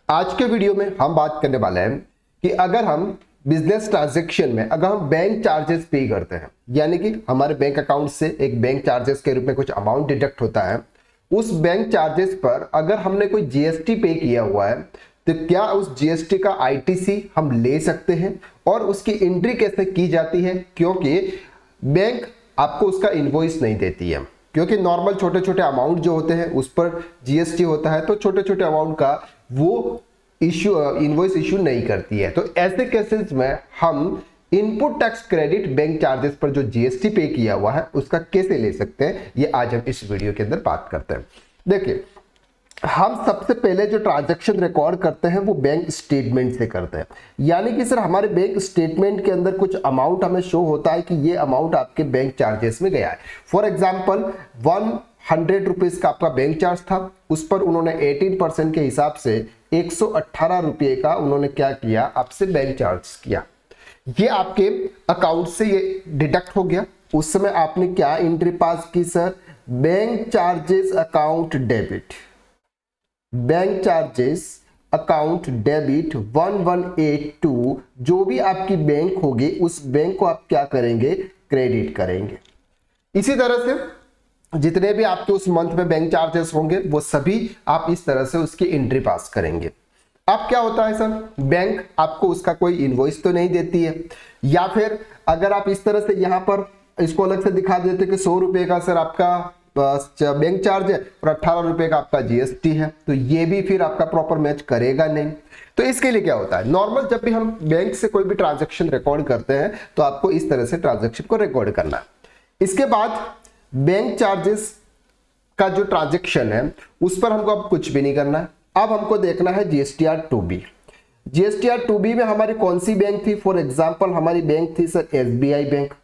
आज के वीडियो में हम बात करने वाले हैं कि अगर हम बिजनेस ट्रांजैक्शन में अगर हम बैंक चार्जेस पे करते हैं, यानी कि हमारे बैंक अकाउंट से एक बैंक चार्जेस के रूप में कुछ अमाउंट डिडक्ट होता है, उस बैंक चार्जेस पर अगर हमने कोई जीएसटी पे किया हुआ है तो क्या उस जीएसटी का आईटीसी हम ले सकते हैं और उसकी एंट्री कैसे की जाती है, क्योंकि बैंक आपको उसका इनवॉइस नहीं देती है। क्योंकि नॉर्मल छोटे छोटे अमाउंट जो होते हैं उस पर जीएसटी होता है, तो छोटे छोटे अमाउंट का वो इनवॉइस इशू नहीं करती है। तो ऐसे केसेस में हम input tax credit bank charges पर जो जीएसटी पे किया हुआ है उसका कैसे ले सकते हैं, ये आज हम इस वीडियो के अंदर बात करते हैं। देखिए, हम सबसे पहले जो ट्रांजैक्शन रिकॉर्ड करते हैं वो बैंक स्टेटमेंट से करते हैं। यानी कि सर हमारे बैंक स्टेटमेंट के अंदर कुछ अमाउंट हमें शो होता है कि ये अमाउंट आपके बैंक चार्जेस में गया है। फॉर एग्जांपल 100 रुपीज का आपका बैंक चार्ज था, उस पर उन्होंने 18% के हिसाब से 118 रुपये का उन्होंने क्या किया, आपसे बैंक चार्ज किया। ये आपके अकाउंट से ये डिडक्ट हो गया। उस समय आपने क्या एंट्री पास की sir, bank charges account debit, bank charges account debit 1182, जो भी आपकी बैंक होगी उस बैंक को आप क्या करेंगे, क्रेडिट करेंगे। इसी तरह से जितने भी आपके उस मंथ में बैंक चार्जेस होंगे वो सभी आप इस तरह से उसकी एंट्री पास करेंगे। अब क्या होता है सर, बैंक आपको उसका कोई इनवॉइस तो नहीं देती है, या फिर अगर आप इस तरह से यहां पर इसको अलग से दिखा देते कि 100 रुपए का सर आपका बैंक चार्ज है और 18 रुपए का आपका जीएसटी है, तो ये भी फिर आपका प्रॉपर मैच करेगा नहीं। तो इसके लिए क्या होता है, नॉर्मल जब भी हम बैंक से कोई भी ट्रांजैक्शन रिकॉर्ड करते हैं तो आपको इस तरह से ट्रांजैक्शन को रिकॉर्ड करना है। इसके बाद बैंक चार्जेस का जो ट्रांजैक्शन है उस पर हमको अब कुछ भी नहीं करना है। अब हमको देखना है जीएसटीआर 2B। जीएसटीआर 2B में हमारी कौन सी बैंक थी, फॉर एग्जांपल हमारी बैंक थी सर एसबीआई बैंक।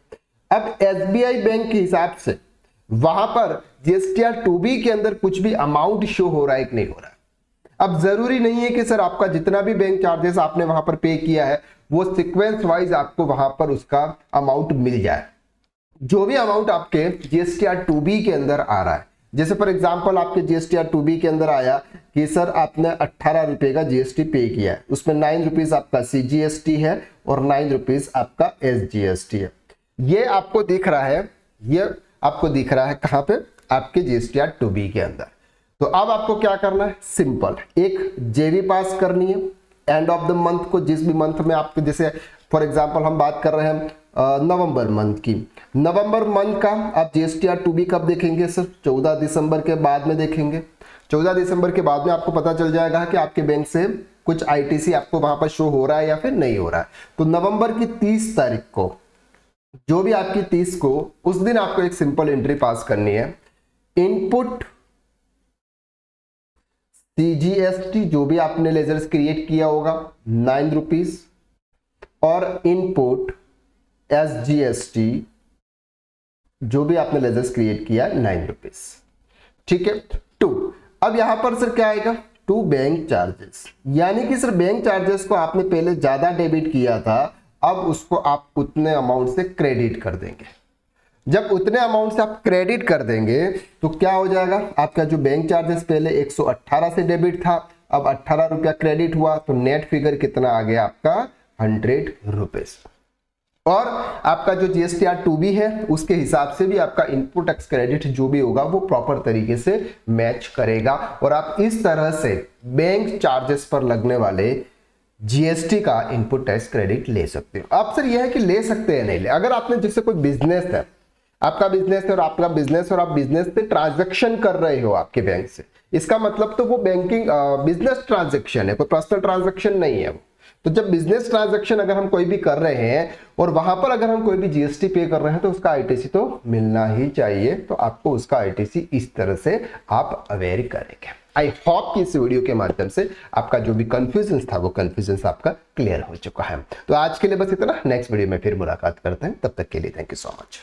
अब एसबीआई बैंक के हिसाब से वहां पर जीएसटीआर 2B के अंदर कुछ भी अमाउंट शो हो रहा है कि नहीं हो रहा है। अब जरूरी नहीं है कि सर आपका जितना भी बैंक चार्जेस आपने वहां पर पे किया है वो सीक्वेंस वाइज आपको वहां पर उसका अमाउंट मिल जाए। जो भी अमाउंट आपके जीएसटीआर 2B के अंदर आ रहा है, जैसे फॉर एग्जांपल आपके जीएसटीआर 2B के अंदर आया कि सर आपने 18 रुपए का जीएसटी पे किया है, उसमें 9 रुपीज आपका सीजीएसटी है और 9 रुपीज आपका एसजीएसटी है। ये आपको दिख रहा है, ये आपको दिख रहा है कहां पे, आपके जीएसटीआर 2B के अंदर। तो अब आपको क्या करना है, सिंपल एक जेवी पास करनी है एंड ऑफ द मंथ को। जिस भी मंथ में आपको, जैसे फॉर एग्जांपल हम बात कर रहे हैं नवंबर मंथ की, नवंबर मंथ का आप जीएसटीआर 2B कब देखेंगे सर, 14 दिसंबर के बाद में देखेंगे। 14 दिसंबर के बाद में आपको पता चल जाएगा कि आपके बैंक से कुछ आईटीसी आपको वहां पर शो हो रहा है या फिर नहीं हो रहा है। तो नवंबर की 30 तारीख को, जो भी आपकी 30 को, उस दिन आपको एक सिंपल एंट्री पास करनी है, इनपुट सीजीएसटी जो भी आपने लेजर्स क्रिएट किया होगा 9 रुपीज और इनपुट एसजीएसटी जो भी आपने लेजर्स क्रिएट किया 9 रुपीज। ठीक है, 2। अब यहां पर सर क्या आएगा, 2 बैंक चार्जेस, यानी कि सर बैंक चार्जेस को आपने पहले ज्यादा डेबिट किया था, अब उसको आप उतने अमाउंट से क्रेडिट कर देंगे। जब उतने अमाउंट से आप क्रेडिट कर देंगे तो क्या हो जाएगा, आपका जो बैंक चार्जेस पहले 118 से डेबिट था, अब 18 रुपया क्रेडिट हुआ, तो नेट फिगर कितना आ गया आपका, 100 रुपीज। और आपका जो जीएसटीआर 2B है उसके हिसाब से भी आपका इनपुट टैक्स क्रेडिट जो भी होगा वो प्रॉपर तरीके से मैच करेगा, और आप इस तरह से बैंक चार्जेस पर लगने वाले जीएसटी का इनपुट टैक्स क्रेडिट ले सकते हो। अब सर यह है कि ले सकते हैं नहीं ले, अगर आपने जैसे कोई बिजनेस है, आपका बिजनेस है और आपका बिजनेस और आप बिजनेस से ट्रांजैक्शन कर रहे हो आपके बैंक से, इसका मतलब तो वो बैंकिंग बिजनेस ट्रांजैक्शन है, कोई पर्सनल ट्रांजैक्शन नहीं है वो। तो जब बिजनेस ट्रांजैक्शन अगर हम कोई भी कर रहे हैं और वहां पर अगर हम कोई भी जीएसटी पे कर रहे हैं तो उसका आईटीसी तो मिलना ही चाहिए। तो आपको उसका आईटीसी इस तरह से आप अवेयर करेंगे। आई होप कि इस वीडियो के माध्यम से आपका जो भी कंफ्यूजन था वो कंफ्यूजन आपका क्लियर हो चुका है। तो आज के लिए बस इतना, नेक्स्ट वीडियो में फिर मुलाकात करते हैं, तब तक के लिए थैंक यू सो मच।